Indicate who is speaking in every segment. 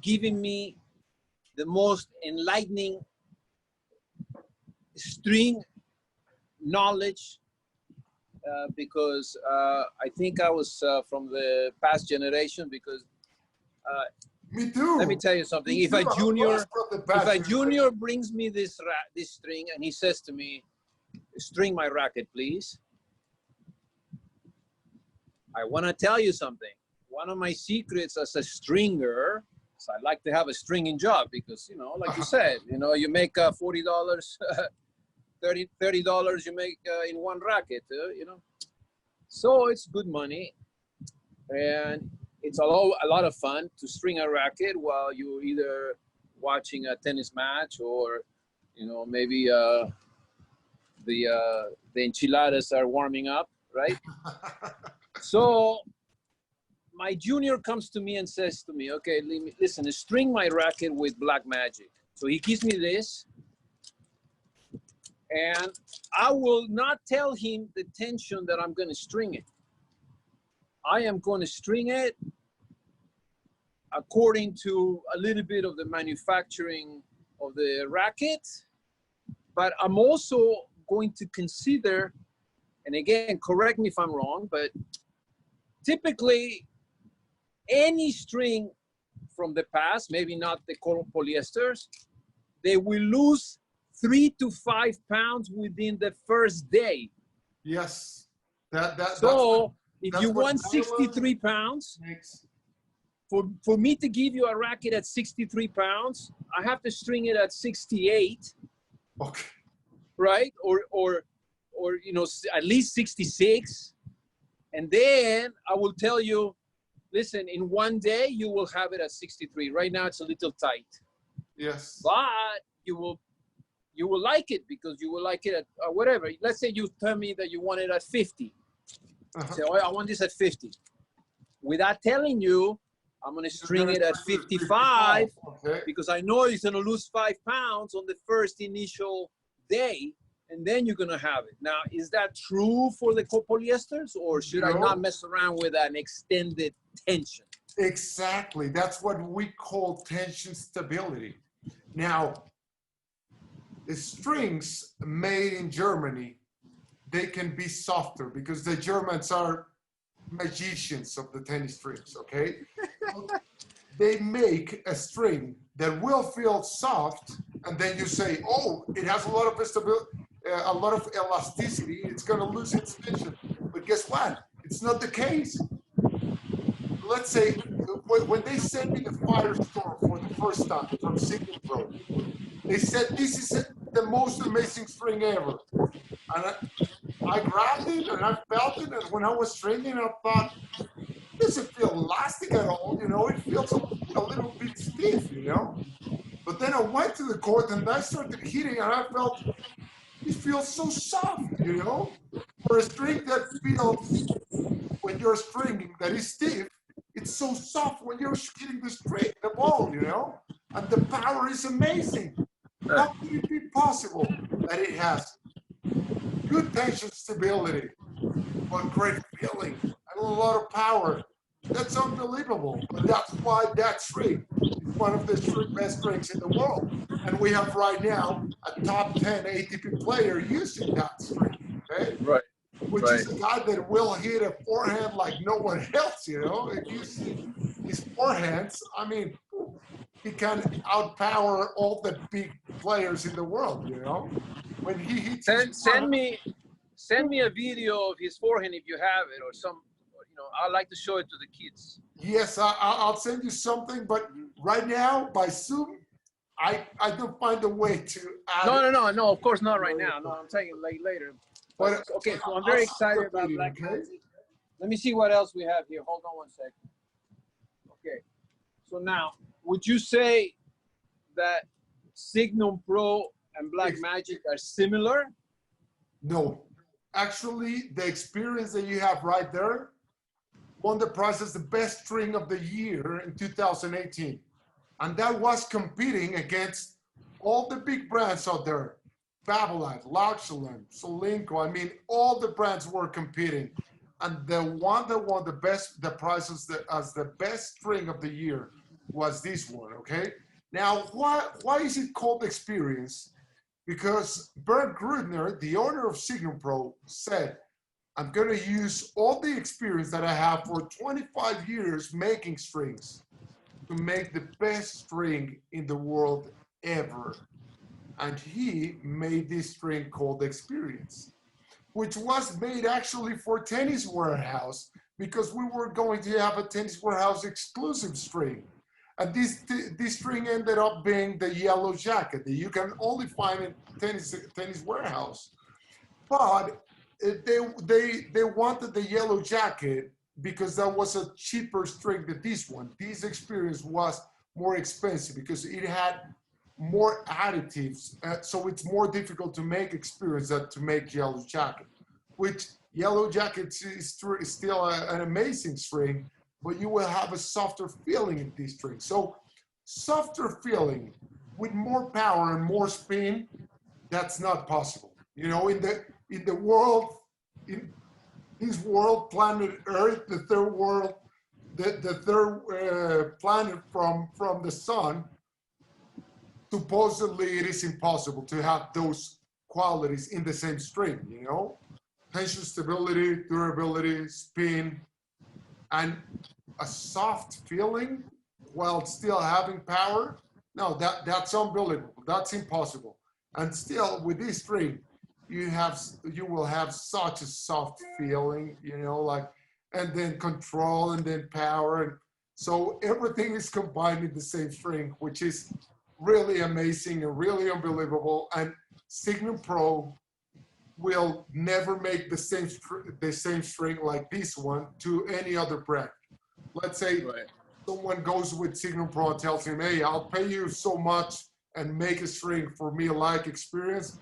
Speaker 1: giving me the most enlightening string knowledge because I think I was from the past generation because
Speaker 2: me too.
Speaker 1: Let me tell you something. If a junior brings me this string and he says to me, "String my racket, please," I want to tell you something. One of my secrets as a stringer is I like to have a stringing job because, you know, like you said, you know, you make $40, $30 you make in one racket, you know. So it's good money. And it's a lot of fun to string a racket while you're either watching a tennis match or, you know, maybe the enchiladas are warming up, right? So my junior comes to me and says to me, okay, listen, string my racket with black magic. So he gives me this, and I will not tell him the tension that I'm going to string it. I am going to string it according to a little bit of the manufacturing of the racket, but I'm also going to consider, and again, correct me if I'm wrong, but typically any string from the past, maybe not the polyesters, they will lose 3 to 5 pounds within the first day.
Speaker 2: Yes.
Speaker 1: So if you want 63 pounds, for me to give you a racket at 63 pounds, I have to string it at 68.
Speaker 2: Okay.
Speaker 1: Right? Or you know, at least 66. And then I will tell you, listen, in one day you will have it at 63. Right now it's a little tight.
Speaker 2: Yes.
Speaker 1: But you will like it because you will like it at whatever. Let's say you tell me that you want it at 50. Say, oh, I want this at 50. Without telling you, I'm going to string it at 55 because I know it's going to lose 5 pounds on the first initial day, and then you're going to have it. Now, is that true for the polyesters, or should I not mess around with an extended tension?
Speaker 2: Exactly. That's what we call tension stability. Now, the strings made in Germany, they can be softer because the Germans are magicians of the tennis strings, okay? They make a string that will feel soft, and then you say, oh, it has a lot of stability, a lot of elasticity, it's going to lose its tension. But guess what? It's not the case. Let's say when they sent me the Firestorm for the first time from Signal Pro, they said, this is the most amazing string ever. And I grabbed it and I felt it, and when I was stringing, I thought, it doesn't feel elastic at all, you know, it feels a little bit stiff, you know. But then I went to the court and I started hitting, and I felt, it feels so soft, you know. For a string that feels, when you're stringing, that is stiff, it's so soft when you're hitting the ball, you know. And the power is amazing. How could it be possible that it has good tension stability, but great feeling and a lot of power? That's unbelievable. But that's why that string is one of the best strings in the world. And we have right now a top 10 ATP player using that string, okay?
Speaker 1: Right.
Speaker 2: Which is a guy that will hit a forehand like no one else, you know? If you see his forehands, I mean, he can outpower all the big players in the world, you know? When he hits
Speaker 1: send me a video of his forehand if you have it, or some, you know, I'd like to show it to the kids.
Speaker 2: Yes, I'll send you something, but right now by Zoom, I don't find a way to add
Speaker 1: No, of course not right now. No, I'm saying like later. But okay, so I'm very excited about Black Magic. Let me see what else we have here. Hold on one second. Okay, so now, would you say that Signum Pro and Black Magic are similar?
Speaker 2: No. Actually, the experience that you have right there won the prize as the best string of the year in 2018. And that was competing against all the big brands out there. Babolat, Luxulan, Solinco, I mean, all the brands were competing. And the one that won the prize as the best string of the year was this one, okay? Now, why is it called experience? Because Bernd Grudner, the owner of Signum Pro, said, I'm going to use all the experience that I have for 25 years making strings to make the best string in the world ever. And he made this string called Experience, which was made actually for Tennis Warehouse because we were going to have a Tennis Warehouse exclusive string. And this string ended up being the Yellow Jacket that you can only find in Tennis Warehouse. But they wanted the Yellow Jacket because that was a cheaper string than this one. This Experience was more expensive because it had more additives, so it's more difficult to make Experience than to make Yellow Jacket, which Yellow Jacket is still an amazing string, but you will have a softer feeling in this string. So softer feeling with more power and more spin, that's not possible. You know, in the world, in this world, planet Earth, the third world, the third planet from the sun, supposedly it is impossible to have those qualities in the same string, you know? Tension stability, durability, spin, and a soft feeling while still having power. No, that's unbelievable. That's impossible. And still with this string, you will have such a soft feeling, you know, like, and then control and then power. And so everything is combined in the same string, which is really amazing and really unbelievable. And Signum Pro will never make the same string like this one to any other brand. Let's say someone goes with Signum Pro and tells him, hey, I'll pay you so much and make a string for me like Experience.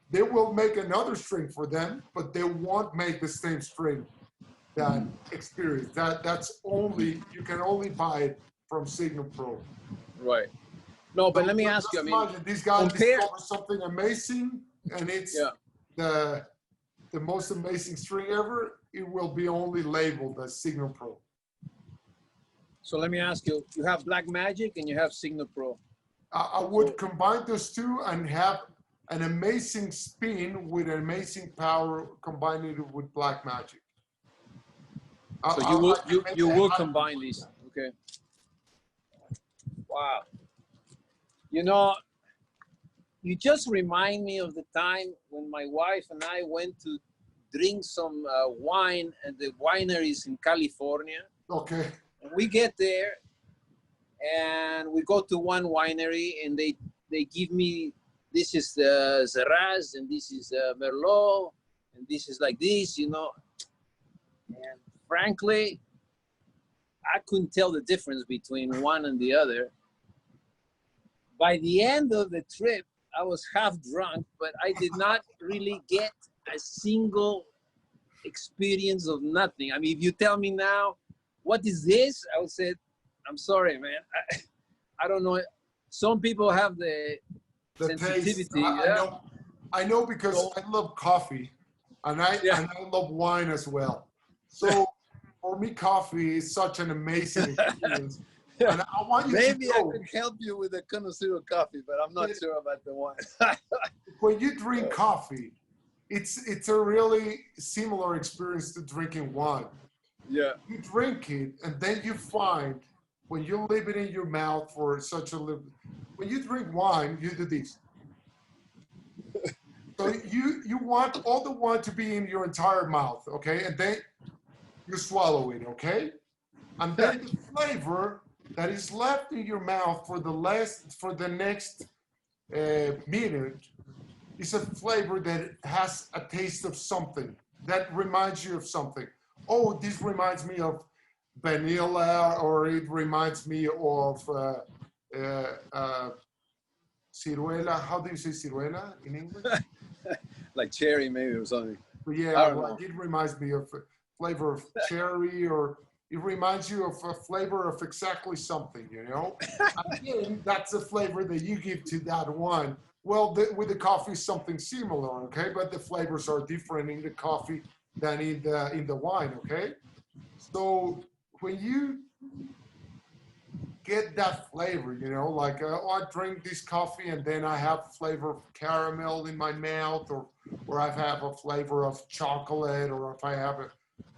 Speaker 2: They will make another string for them, but they won't make the same string that Experience. That's only, you can only buy it from Signum Pro.
Speaker 1: Right. No, but let me ask you, I mean,
Speaker 2: these guys discovered something amazing, and it's the most amazing string ever. It will be only labeled as Signum Pro.
Speaker 1: So let me ask you, you have Black Magic and you have Signum Pro.
Speaker 2: I would combine those two and have an amazing spin with an amazing power, combining it with Black Magic.
Speaker 1: So you will combine these, okay? Wow. You know, you just remind me of the time when my wife and I went to drink some wine at the wineries in California.
Speaker 2: Okay.
Speaker 1: And we get there and we go to one winery and they give me, this is the Shiraz and this is Merlot and this is like this, you know. And frankly, I couldn't tell the difference between one and the other. By the end of the trip, I was half drunk, but I did not really get a single experience of nothing. I mean, if you tell me now, what is this? I would say, I'm sorry, man. I don't know. Some people have the sensitivity.
Speaker 2: Taste. I know because I love coffee and I love wine as well. So for me, coffee is such an amazing experience. And I want you
Speaker 1: Maybe
Speaker 2: to know,
Speaker 1: I could help you with a connoisseur coffee, but I'm not sure about the wine.
Speaker 2: when you drink coffee, it's a really similar experience to drinking wine.
Speaker 1: Yeah.
Speaker 2: You drink it, and then you find when you leave it in your mouth for such a little. When you drink wine, you do this. So you want all the wine to be in your entire mouth, okay, and then you swallow it, okay, and then the flavor that is left in your mouth for the next minute is a flavor that has a taste of something that reminds you of something. Oh, this reminds me of vanilla, or it reminds me of ciruela. How do you say ciruela in English?
Speaker 1: Like cherry, maybe, or something.
Speaker 2: Yeah, well, it reminds me of a flavor of cherry, or it reminds you of a flavor of exactly something, you know? Again, that's the flavor that you give to that wine. Well, with the coffee, something similar, okay? But the flavors are different in the coffee than in the wine, okay? So when you get that flavor, you know, like I drink this coffee and then I have flavor of caramel in my mouth, or I have a flavor of chocolate, or if I have a,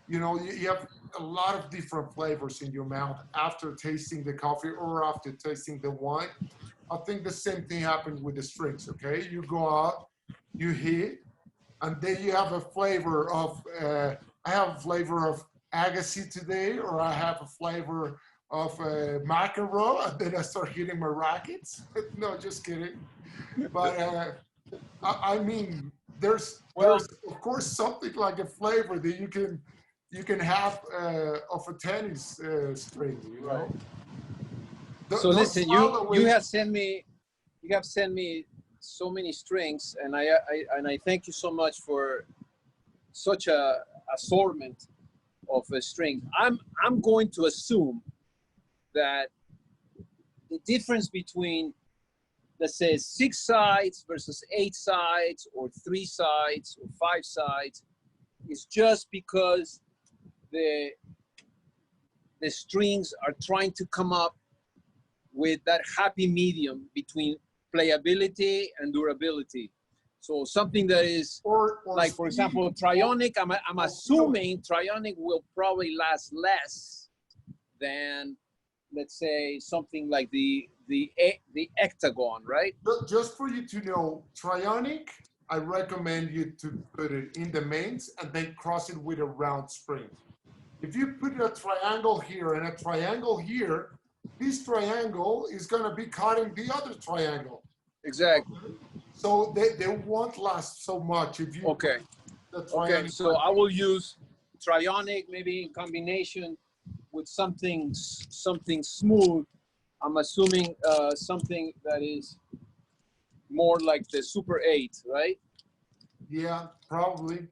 Speaker 2: you know, you have a lot of different flavors in your mouth after tasting the coffee or after tasting the wine. I think the same thing happens with the strings. Okay, you go out, you hit, and then you have a flavor of. I have a flavor of agassiz today, or I have a flavor of mackerel, and then I start hitting my rackets. No, just kidding. But I mean,
Speaker 1: Well,
Speaker 2: there's of course something like a flavor that you can have of a tennis string. You
Speaker 1: right.
Speaker 2: know,
Speaker 1: So
Speaker 2: don't
Speaker 1: listen,
Speaker 2: smile
Speaker 1: you
Speaker 2: away.
Speaker 1: have sent me, so many strings, and I thank you so much for such a assortment of strings. I'm going to assume that the difference between, let's say, 6 sides versus 8 sides, or 3 sides, or 5 sides, is just because the the strings are trying to come up with that happy medium between playability and durability. So something that is
Speaker 2: Or
Speaker 1: like, for
Speaker 2: speed,
Speaker 1: example, trionic, I'm
Speaker 2: no,
Speaker 1: assuming trionic will probably last less than, let's say, something like the hectagon, right?
Speaker 2: just for you to know, trionic, I recommend you to put it in the mains and then cross it with a round spring. If you put a triangle here and a triangle here, this triangle is going to be cutting the other triangle.
Speaker 1: Exactly.
Speaker 2: So they won't last so much if you
Speaker 1: Okay.
Speaker 2: put the
Speaker 1: Okay.
Speaker 2: trionic
Speaker 1: So
Speaker 2: one.
Speaker 1: I will use trionic maybe in combination with something smooth. I'm assuming something that is more like the Super 8, right?
Speaker 2: Yeah, probably.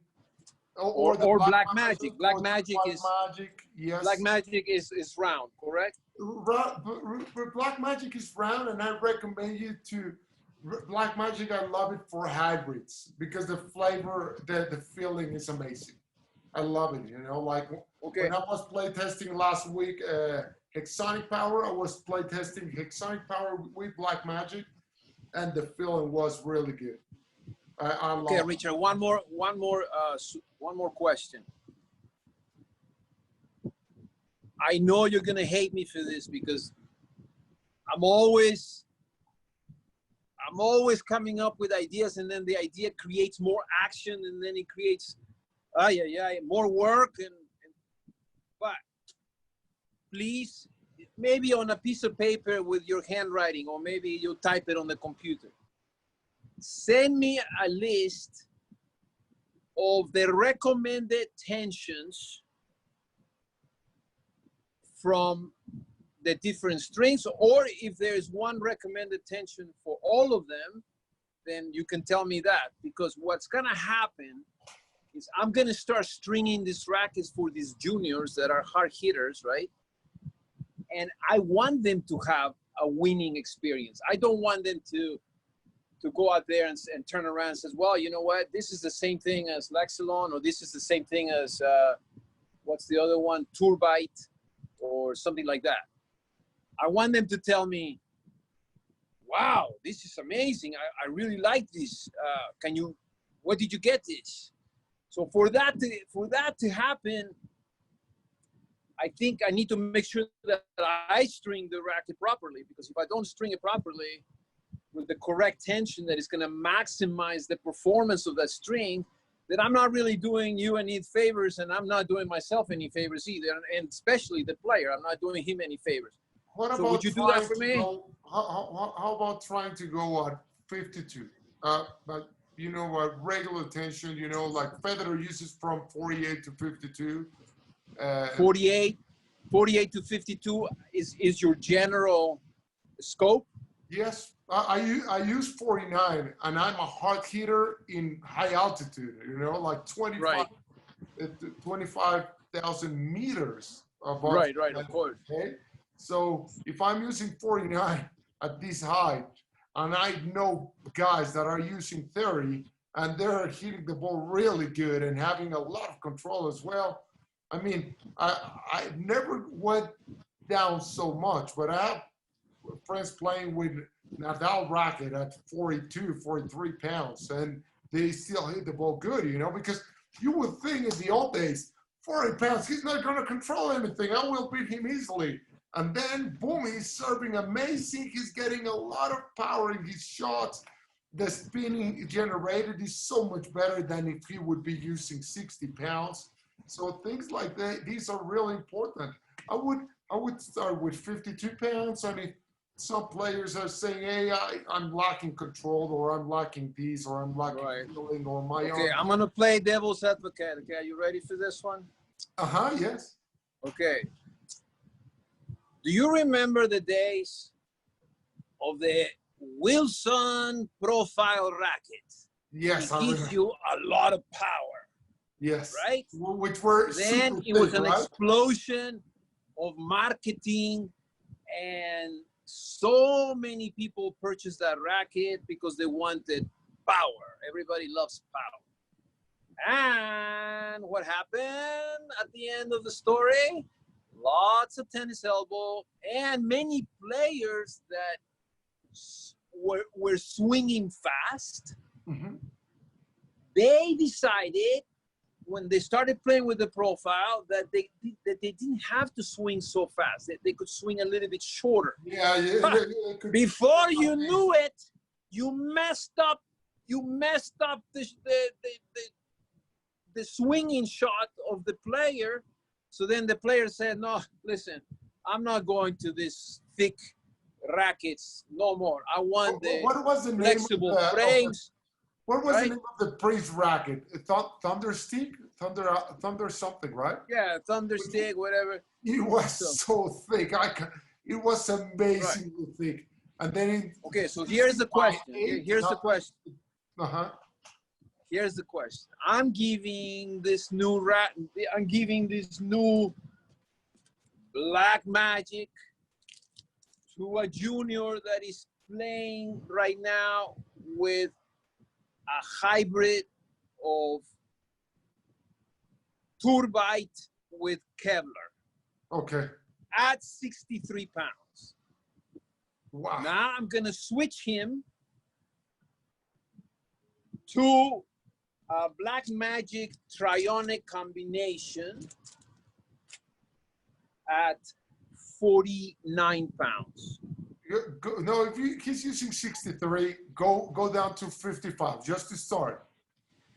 Speaker 1: Or
Speaker 2: Or the black
Speaker 1: Black
Speaker 2: magic,
Speaker 1: Magic.
Speaker 2: or the black magic.
Speaker 1: Black
Speaker 2: Yes.
Speaker 1: Magic is round, correct?
Speaker 2: Black magic is round, and I recommend you to black magic. I love it for hybrids because the flavor, the feeling is amazing. I love it. You know, like
Speaker 1: Okay.
Speaker 2: when I was play testing last week, Hexonic Power. I was play testing Hexonic Power with Black Magic, and the feeling was really good. I
Speaker 1: Okay,
Speaker 2: love it.
Speaker 1: Richard. One more question. I know you're gonna hate me for this because I'm always I'm always coming up with ideas, and then the idea creates more action, and then it creates more work, and but please, maybe on a piece of paper with your handwriting, or maybe you type it on the computer. Send me a list of the recommended tensions from the different strings, or if there's one recommended tension for all of them, then you can tell me that, because what's gonna happen is I'm gonna start stringing these rackets for these juniors that are hard hitters, right? And I want them to have a winning experience. I don't want them to go out there and turn around and says, well, you know what, this is the same thing as Lexilon, or this is the same thing as what's the other one, Turbite, or something like that. I want them to tell me, wow, this is amazing. I really like this. Where did you get this? So for that to happen, I think I need to make sure that I string the racket properly, because if I don't string it properly with the correct tension that is going to maximize the performance of that string, then I'm not really doing you any favors, and I'm not doing myself any favors either, and especially the player. I'm not doing him any favors.
Speaker 2: What
Speaker 1: So
Speaker 2: about
Speaker 1: would you do that
Speaker 2: trying
Speaker 1: for
Speaker 2: to
Speaker 1: me?
Speaker 2: go? How about trying to go at 52? But you know, regular tension. You know, like Federer uses from 48 to 52.
Speaker 1: 48, 48 to 52 is your general scope?
Speaker 2: Yes, I use 49, and I'm a hard hitter in high altitude. You know, like
Speaker 1: Right,
Speaker 2: 25,000 meters above.
Speaker 1: right, of course.
Speaker 2: Okay, so if I'm using 49 at this height, and I know guys that are using 30, and they're hitting the ball really good and having a lot of control as well. I mean, I never went down so much. But I have friends playing with Nadal racket at 42, 43 pounds, and they still hit the ball good, because you would think in the old days, 40 pounds, he's not going to control anything. I will beat him easily. And then, boom, he's serving amazing. He's getting a lot of power in his shots. The spinning generated is so much better than if he would be using 60 pounds. So things like that, these are really important. I would start with 52 pounds. I mean, some players are saying, hey, I'm lacking control, or I'm lacking these, or I'm lacking feeling, or my
Speaker 1: Okay,
Speaker 2: arm.
Speaker 1: I'm going to play devil's advocate. Okay, are you ready for this one?
Speaker 2: Yes.
Speaker 1: Okay. Do you remember the days of the Wilson profile racket?
Speaker 2: Yes,
Speaker 1: It gives you a lot of power.
Speaker 2: Yes.
Speaker 1: Right?
Speaker 2: Which were
Speaker 1: then it was an explosion of marketing, and so many people purchased that racket because they wanted power. Everybody loves power. And what happened at the end of the story? Lots of tennis elbow and many players that were swinging fast.
Speaker 2: Mm-hmm.
Speaker 1: They decided when they started playing with the profile that they didn't have to swing so fast. That they could swing a little bit shorter.
Speaker 2: Yeah.
Speaker 1: Before you knew it, you messed up the swinging shot of the player. So then the player said, no, listen, I'm not going to this thick rackets no more. I want
Speaker 2: what was the
Speaker 1: flexible
Speaker 2: name
Speaker 1: frames.
Speaker 2: What was the name of the priest racket? Thunder Stick? Thunder something, right?
Speaker 1: Yeah, Thunder Stick, whatever.
Speaker 2: It was so thick. It was amazingly thick. And then
Speaker 1: okay, so here's the question. Here's the question. Here's the question. I'm giving this new Black Magic to a junior that is playing right now with a hybrid of Turbite with Kevlar.
Speaker 2: Okay.
Speaker 1: At 63 pounds.
Speaker 2: Wow.
Speaker 1: Now I'm going to switch him to a Black Magic Trionic combination at 49 pounds.
Speaker 2: No, if he's using 63, go down to 55 just to start.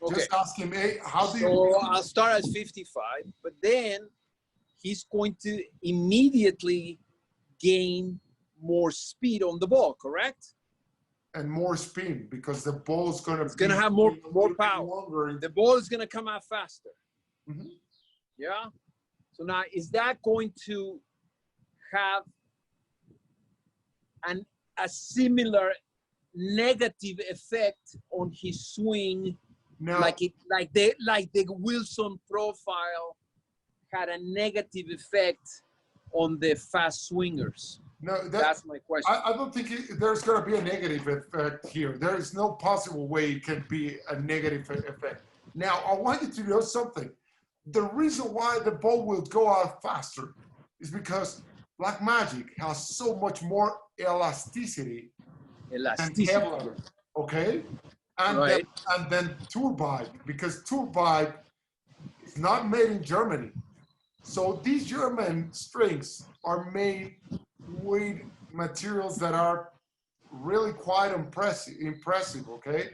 Speaker 2: Okay. Just ask him, hey, how do you?
Speaker 1: So I'll start at 55, but then he's going to immediately gain more speed on the ball, correct?
Speaker 2: And more spin because the ball is going to.
Speaker 1: It's going to have more power. The ball is going to come out faster.
Speaker 2: Mm-hmm.
Speaker 1: Yeah. So now, is that going to have a similar negative effect on his swing?
Speaker 2: No.
Speaker 1: Like the Wilson profile had a negative effect on the fast swingers.
Speaker 2: No,
Speaker 1: that's my question.
Speaker 2: I don't think there's going to be a negative effect here. There is no possible way it can be a negative effect. Now, I want you to know something. The reason why the ball will go out faster is because Black Magic has so much more elasticity than Kevlar, okay? And then Turbite, because Turbite is not made in Germany. So these German strings are made with materials that are really quite impressive, okay?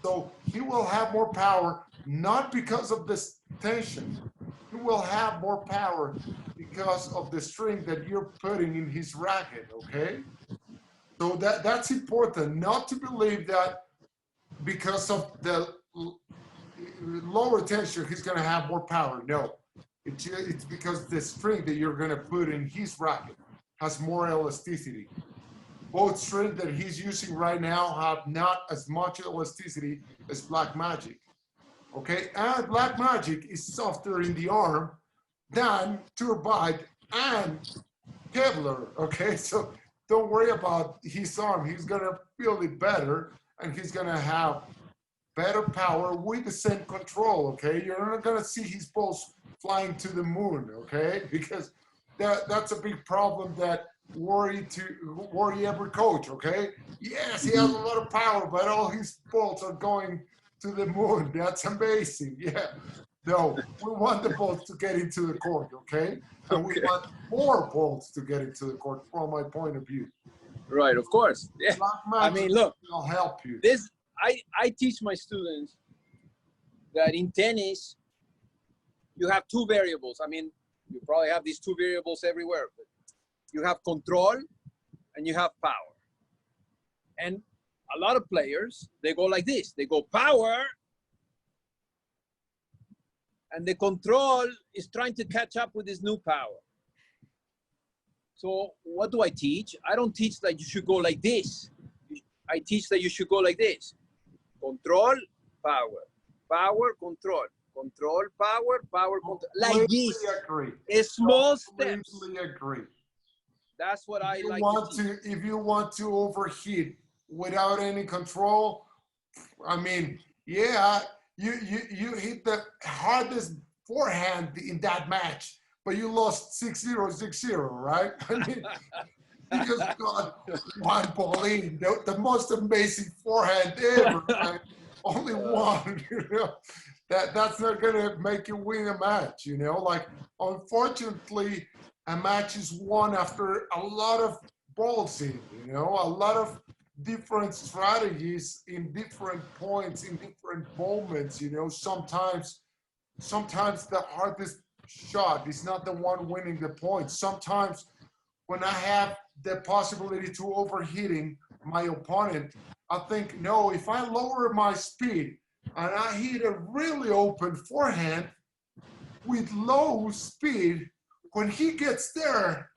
Speaker 2: So he will have more power, not because of this tension. He will have more power because of the string that you're putting in his racket, okay? So that's important, not to believe that because of the lower tension, he's gonna have more power. No, it's because the string that you're gonna put in his racket has more elasticity. Both strings that he's using right now have not as much elasticity as Black Magic. Okay, and Black Magic is softer in the arm than Turbite and Kevlar. Okay, so don't worry about his arm. He's gonna feel it better, and he's gonna have better power with the same control. Okay, you're not gonna see his balls flying to the moon. Okay, because that's a big problem that worry every coach. Okay, yes, he has a lot of power, but all his balls are going to the moon. That's amazing. Yeah. No, we want the balls to get into the court, okay? And we want more balls to get into the court from my point of view.
Speaker 1: Right, of course. Yeah. I mean, look,
Speaker 2: will help you.
Speaker 1: This I teach my students that in tennis, you have two variables. I mean, you probably have these two variables everywhere, but you have control and you have power. And a lot of players, they go like this. They go power, and the control is trying to catch up with this new power. So what do I teach? I don't teach that you should go like this. I teach that you should go like this. Control, power, power, control, control, power, power, control. Like this.
Speaker 2: Agree.
Speaker 1: Small steps.
Speaker 2: Completely agree.
Speaker 1: That's what I like to teach.
Speaker 2: If you want to overheat without any control, I mean, yeah, you hit the hardest forehand in that match, but you lost 6-0, 6-0, right? I mean, you just got one ball in, the most amazing forehand ever, right? Only one, you know. That's not gonna make you win a match, you know. Like, unfortunately, a match is won after a lot of balls in, you know, a lot of different strategies in different points, in different moments, you know. Sometimes the hardest shot is not the one winning the point. Sometimes when I have the possibility to overheating my opponent, I think, no, if I lower my speed and I hit a really open forehand with low speed, when he gets there,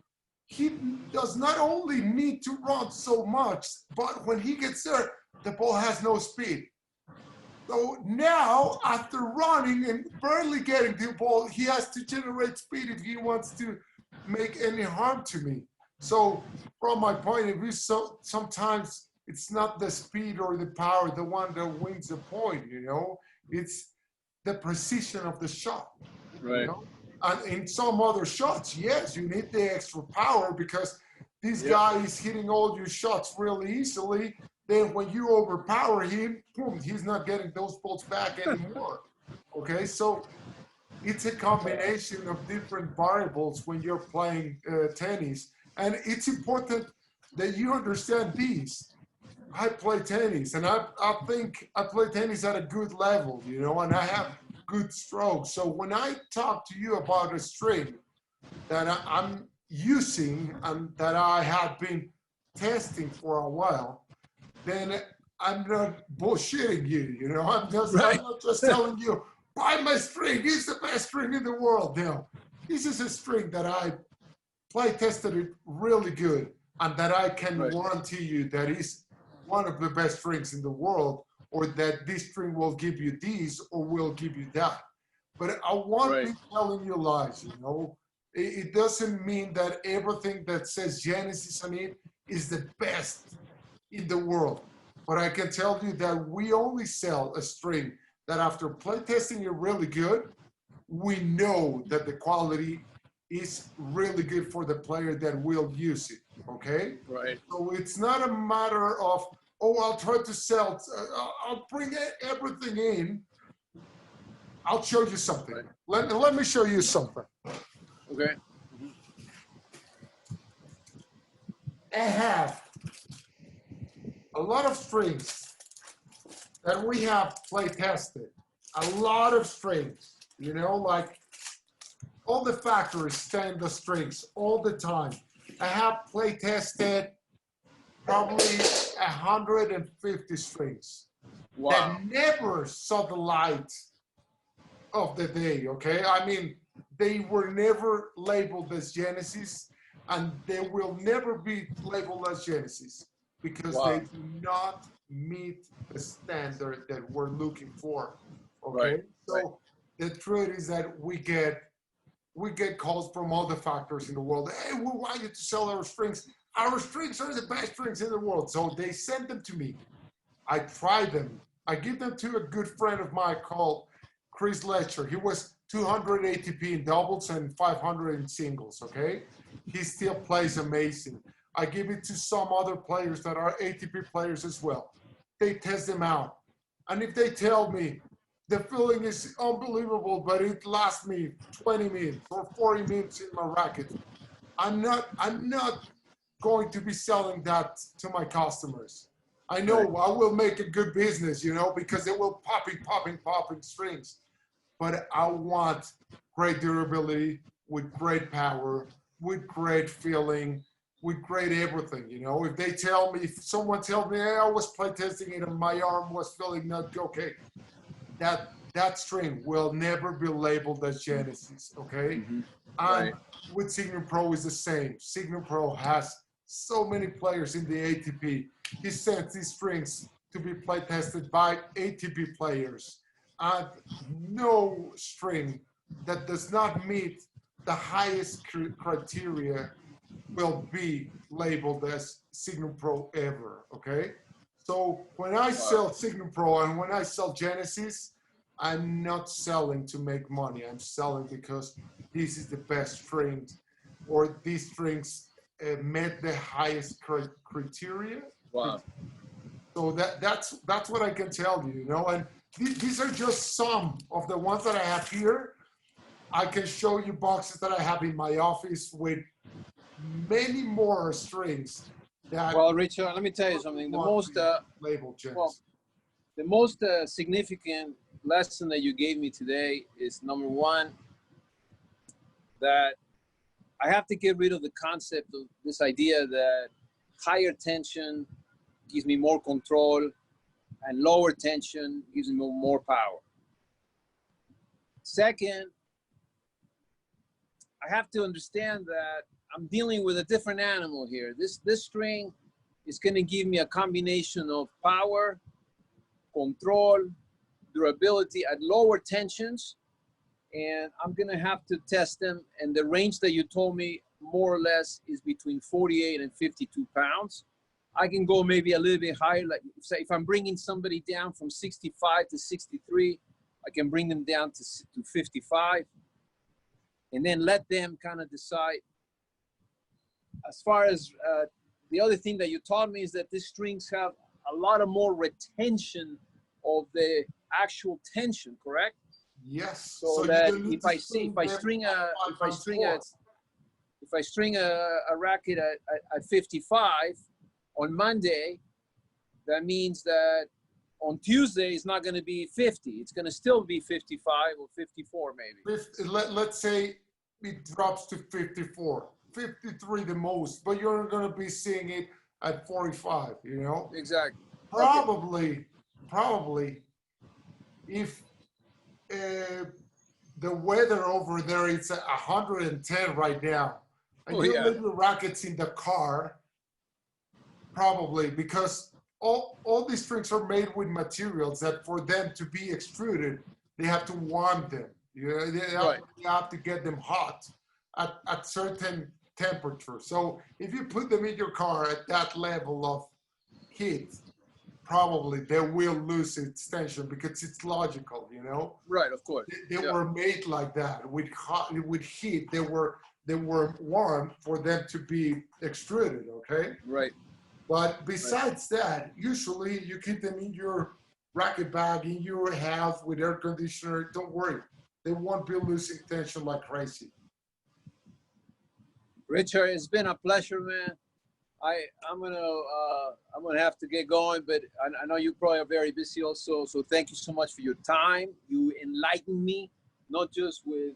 Speaker 2: he does not only need to run so much, but when he gets there, the ball has no speed. So now, after running and barely getting the ball, he has to generate speed if he wants to make any harm to me. So from my point of view, sometimes it's not the speed or the power, the one that wins the point, you know? It's the precision of the shot.
Speaker 1: Right.
Speaker 2: You know? And in some other shots, yes, you need the extra power because this guy is hitting all your shots really easily. Then when you overpower him, boom, he's not getting those balls back anymore. Okay, so it's a combination of different variables when you're playing tennis. And it's important that you understand these. I play tennis, and I think I play tennis at a good level, you know, and I have good strokes. So when I talk to you about a string that I'm using and that I have been testing for a while, then I'm not bullshitting you, you know. I'm not just telling you, buy my string, it's the best string in the world. No, this is a string that I play tested it really good and that I can guarantee you that is one of the best strings in the world, or that this string will give you these or will give you that. But I won't be telling you lies, you know. It doesn't mean that everything that says Genesis on it is the best in the world. But I can tell you that we only sell a string that after play testing it really good, we know that the quality is really good for the player that will use it, okay?
Speaker 1: Right.
Speaker 2: So it's not a matter of, oh, I'll try to sell, I'll bring everything in. I'll show you something. Let me show you something.
Speaker 1: Okay.
Speaker 2: I have a lot of strings that we have play tested. A lot of strings, you know, like all the factories send the strings all the time. I have play tested probably 150 strings that never saw the light of the day, okay? I mean, they were never labeled as Genesis, and they will never be labeled as Genesis because they do not meet the standard that we're looking for, okay? So the truth is that we get calls from all the factories in the world. Hey, we want you to sell our strings. Our strings are the best strings in the world. So they send them to me. I try them. I give them to a good friend of mine called Chris Letcher. He was 200 ATP in doubles and 500 in singles, okay? He still plays amazing. I give it to some other players that are ATP players as well. They test them out. And if they tell me the feeling is unbelievable, but it lasts me 20 minutes or 40 minutes in my racket, I'm not going to be selling that to my customers. I know I will make a good business, you know, because it will popping strings. But I want great durability with great power, with great feeling, with great everything, you know. If they tell me, if someone tells me, hey, I was play testing it and my arm was feeling not okay, that string will never be labeled as Genesis, okay? And with Signum Pro is the same. Signum Pro has so many players in the ATP. He sends these strings to be play tested by ATP players. And no string that does not meet the highest criteria will be labeled as Signum Pro ever, okay? So when I sell Signum Pro and when I sell Genesis, I'm not selling to make money. I'm selling because this is the best strings, or these strings met the highest criteria.
Speaker 1: Wow.
Speaker 2: So that's what I can tell you, you know. And these are just some of the ones that I have here. I can show you boxes that I have in my office with many more strings.
Speaker 1: Well, Richard, let me tell you something. The most significant lesson that you gave me today is, number one, that I have to get rid of the concept of this idea that higher tension gives me more control and lower tension gives me more power. Second, I have to understand that I'm dealing with a different animal here. This string is going to give me a combination of power, control, durability at lower tensions, and I'm going to have to test them. And the range that you told me more or less is between 48 and 52 pounds. I can go maybe a little bit higher. Like, say, if I'm bringing somebody down from 65 to 63, I can bring them down to 55, and then let them kind of decide. As far as the other thing that you taught me is that these strings have a lot of more retention of the actual tension, correct?
Speaker 2: Yes.
Speaker 1: So that if I string a racket at 55 on Monday, that means that on Tuesday it's not going to be 50. It's going to still be 55 or 54 maybe.
Speaker 2: Let's say it drops to 54, 53 the most, but you're going to be seeing it at 45, you know?
Speaker 1: Exactly.
Speaker 2: Probably if the weather over there is 110 right now, and you leave your rackets in the car, probably, because all these strings are made with materials that for them to be extruded, they have to warm them. You have to get them hot at certain temperature. So if you put them in your car at that level of heat, probably they will lose its tension because it's logical, you know.
Speaker 1: Right, of course.
Speaker 2: They were made like that with heat. They were warm for them to be extruded. Okay.
Speaker 1: Right.
Speaker 2: But besides that, usually you keep them in your racket bag in your house with air conditioner. Don't worry, they won't be losing tension like crazy.
Speaker 1: Richard, it's been a pleasure, man. I'm gonna have to get going, but I know you probably are very busy also. So thank you so much for your time. You enlightened me, not just with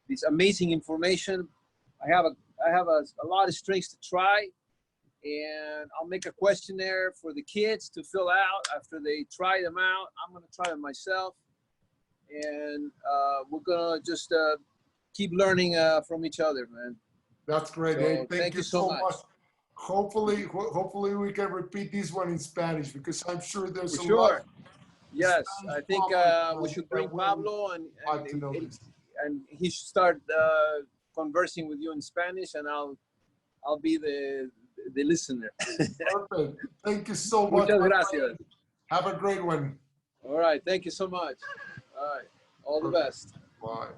Speaker 1: this amazing information. I have a lot of strings to try, and I'll make a questionnaire for the kids to fill out after they try them out. I'm gonna try them myself, and we're gonna just keep learning from each other, man.
Speaker 2: That's great.
Speaker 1: So,
Speaker 2: hey,
Speaker 1: thank you so much.
Speaker 2: Hopefully we can repeat this one in Spanish because I'm sure there's
Speaker 1: a lot. Yes,
Speaker 2: Spanish
Speaker 1: I think we should bring Pablo and he should start conversing with you in Spanish, and I'll be the listener.
Speaker 2: Perfect. Thank you so much.
Speaker 1: Muchas gracias.
Speaker 2: Have a great one.
Speaker 1: All right. Thank you so much. All right. All the best.
Speaker 2: Bye.